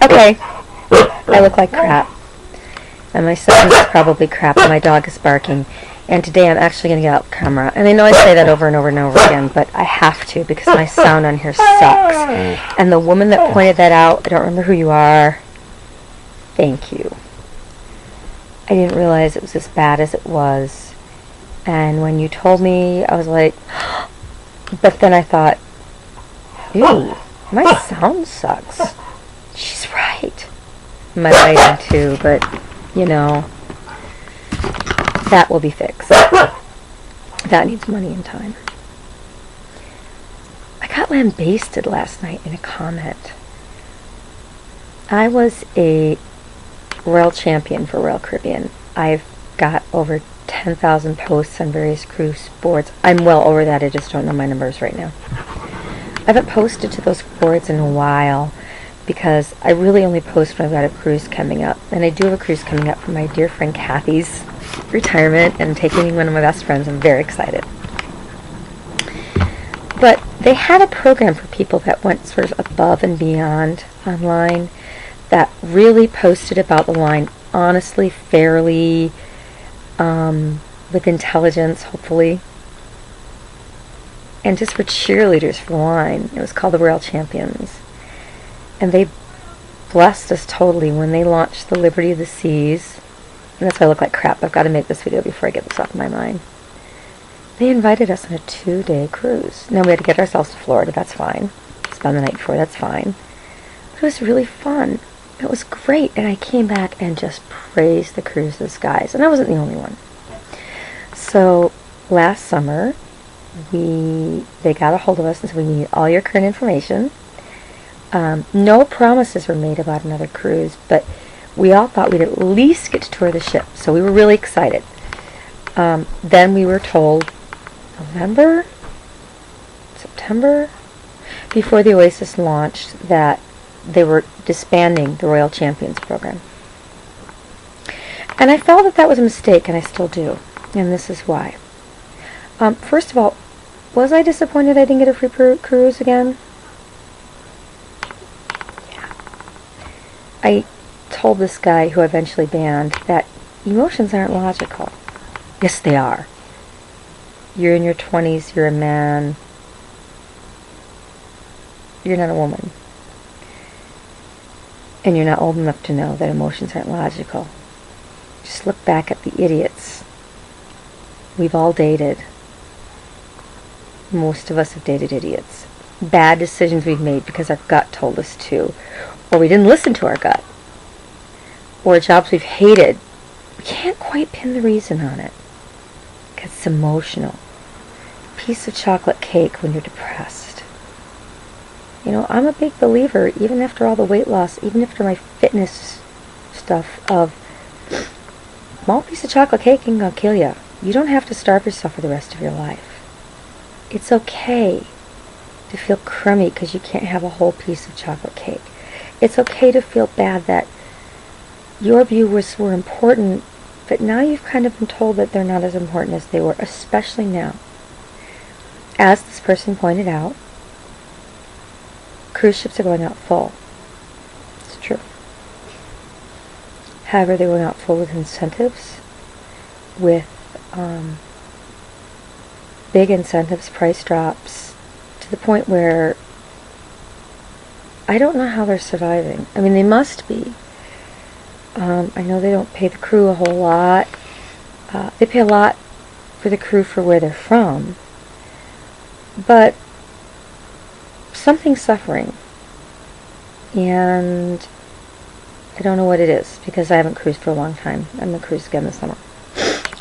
Okay, I look like crap. And my son is probably crap, and my dog is barking. And today I'm actually going to get out the camera. And I know I say that over and over and over again, but I have to because my sound on here sucks. And the woman that pointed that out, I don't remember who you are. Thank you. I didn't realize it was as bad as it was. And when you told me, I was like, but then I thought, ew, my sound sucks. She's right. My lighting too, but, you know, that will be fixed. That needs money and time. I got lambasted last night in a comment. I was a Royal Champion for Royal Caribbean. I've got over 10,000 posts on various cruise boards. I'm well over that, I just don't know my numbers right now. I haven't posted to those boards in a while because I really only post when I've got a cruise coming up. And I do have a cruise coming up for my dear friend Kathy's retirement and taking one of my best friends. I'm very excited. But they had a program for people that went sort of above and beyond online, that really posted about the line honestly, fairly, with intelligence, hopefully, and just were cheerleaders for the line. It was called the Royal Champions. And they blessed us totally when they launched the Liberty of the Seas. And that's why I look like crap. I've got to make this video before I get this off my mind. They invited us on a 2-day cruise. Now we had to get ourselves to Florida, that's fine. Spend the night before, that's fine. But it was really fun. It was great, and I came back and just praised the cruise to the skies. And I wasn't the only one. So last summer, they got a hold of us and said, we need all your current information. No promises were made about another cruise, but we all thought we'd at least get to tour the ship. So we were really excited. Then we were told September, before the Oasis launched, that they were disbanding the Royal Champions program. And I felt that that was a mistake, and I still do. And this is why. First of all, was I disappointed I didn't get a free cruise again? Yeah. I told this guy who I eventually banned that emotions aren't logical. Yes, they are. You're in your 20s, you're a man. You're not a woman. And you're not old enough to know that emotions aren't logical. Just look back at the idiots. We've all dated. Most of us have dated idiots. Bad decisions we've made because our gut told us to. Or we didn't listen to our gut. Or jobs we've hated. We can't quite pin the reason on it. Because it's emotional. Piece of chocolate cake when you're depressed. You know, I'm a big believer, even after all the weight loss, even after my fitness stuff, of small piece of chocolate cake ain't gonna kill you. You don't have to starve yourself for the rest of your life. It's okay to feel crummy because you can't have a whole piece of chocolate cake. It's okay to feel bad that your views were important, but now you've kind of been told that they're not as important as they were, especially now. As this person pointed out, cruise ships are going out full. It's true. However, they're going out full with incentives, with big incentives, price drops, to the point where I don't know how they're surviving. I mean, they must be. I know they don't pay the crew a whole lot. They pay a lot for the crew for where they're from. But something's suffering. And I don't know what it is, because I haven't cruised for a long time. I'm going to cruise again this summer.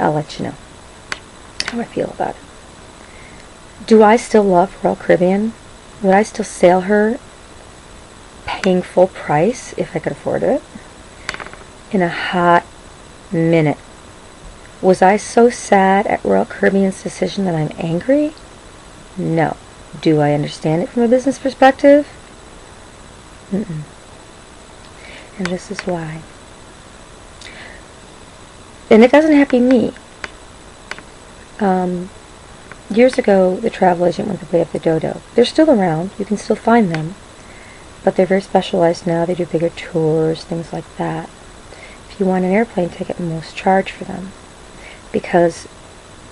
I'll let you know how I feel about it. Do I still love Royal Caribbean? Would I still sail her paying full price if I could afford it? In a hot minute. Was I so sad at Royal Caribbean's decision that I'm angry? No. Do I understand it from a business perspective? Mm-mm. And this is why. And it doesn't have to be me. Years ago, the travel agent went the way of the dodo. They're still around. You can still find them. but they're very specialized now. They do bigger tours, things like that. If you want an airplane ticket, most charge for them, because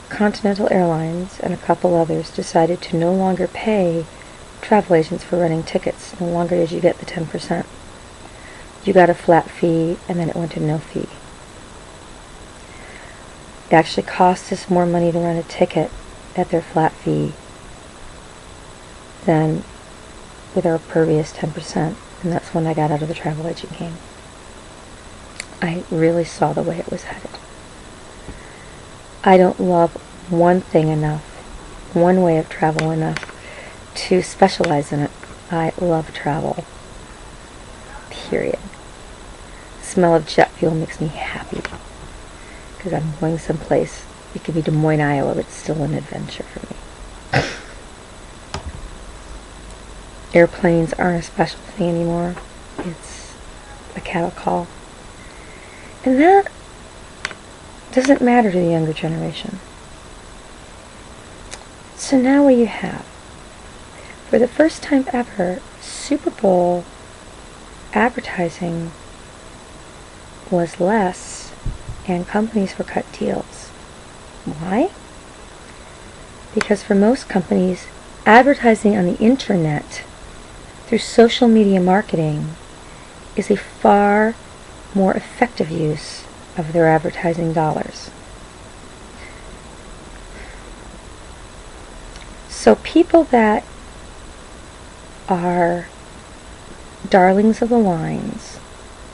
Continental Airlines and a couple others decided to no longer pay travel agents for running tickets. No longer did you get the 10%. You got a flat fee, and then it went to no fee. It actually cost us more money to run a ticket at their flat fee than with our previous 10%, and that's when I got out of the travel agent game. I really saw the way it was headed. I don't love one thing enough, one way of travel enough to specialize in it. I love travel. Period. The smell of jet fuel makes me happy because I'm going someplace. It could be Des Moines, Iowa, but it's still an adventure for me. Airplanes aren't a special thing anymore. It's a cattle call. And that doesn't matter to the younger generation. So now what you have, for the first time ever, Super Bowl advertising was less and companies were cut deals. Why? Because for most companies, advertising on the internet through social media marketing is a far more effective use of their advertising dollars. So people that are darlings of the lines,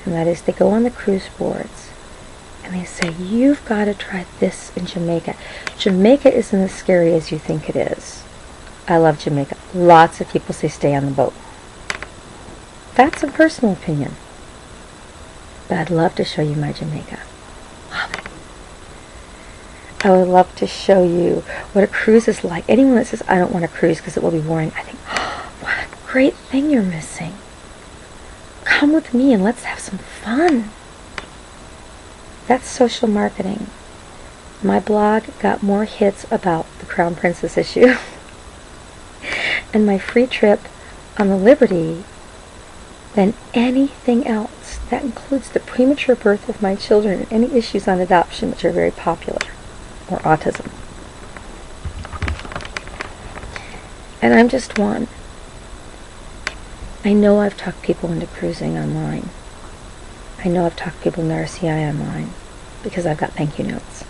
and that is they go on the cruise boards and they say, you've got to try this in Jamaica. Jamaica isn't as scary as you think it is. I love Jamaica. Lots of people say stay on the boat. That's a personal opinion. But I'd love to show you my Jamaica. Love it. I would love to show you what a cruise is like. Anyone that says, I don't want a cruise because it will be boring, I think, oh, what a great thing you're missing. Come with me and let's have some fun. That's social marketing. My blog got more hits about the Crown Princess issue and my free trip on the Liberty than anything else. That includes the premature birth of my children and any issues on adoption, which are very popular, or autism. And I'm just one. I know I've talked people into cruising online. I know I've talked people into RCI online because I've got thank you notes.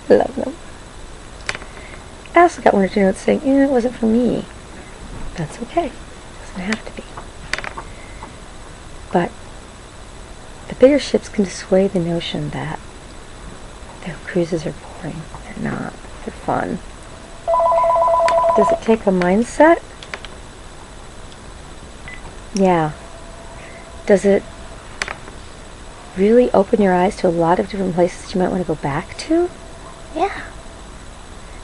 I love them. I also got one or two notes saying, it wasn't for me. That's okay. It doesn't have to be. But the bigger ships can dissuade the notion that their cruises are boring. They're not. They're fun. Does it take a mindset? Yeah. Does it really open your eyes to a lot of different places you might want to go back to? Yeah.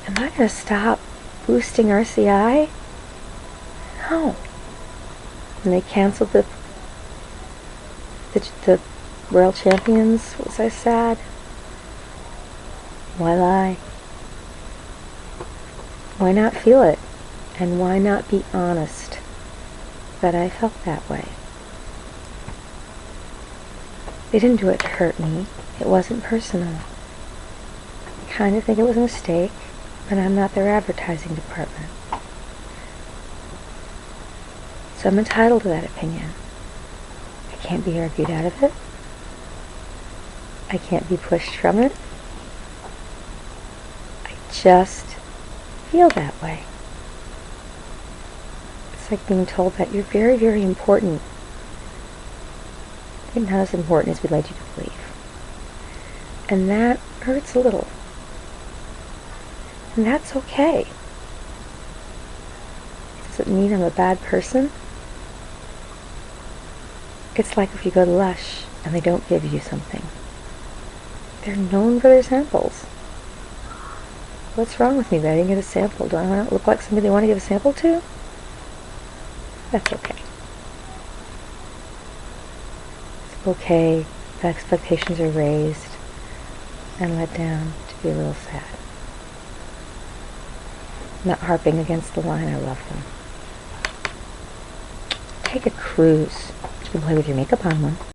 Am I going to stop boosting RCI? No. When they canceled the World Champions, was I sad? Why lie? Why not feel it? And why not be honest that I felt that way? They didn't do it to hurt me. It wasn't personal. I kind of think it was a mistake, but I'm not their advertising department. So I'm entitled to that opinion. I can't be argued out of it. I can't be pushed from it. I just feel that way. It's like being told that you're very, very important. You're not as important as we'd like you to believe. And that hurts a little. And that's okay. Does it mean I'm a bad person? It's like if you go to Lush and they don't give you something. They're known for their samples. What's wrong with me that I didn't get a sample? Do I want to look like somebody they want to give a sample to? That's okay. It's okay if expectations are raised and let down to be a little sad. I'm not harping against the line. I love them. take a cruise. You can play with your makeup on one.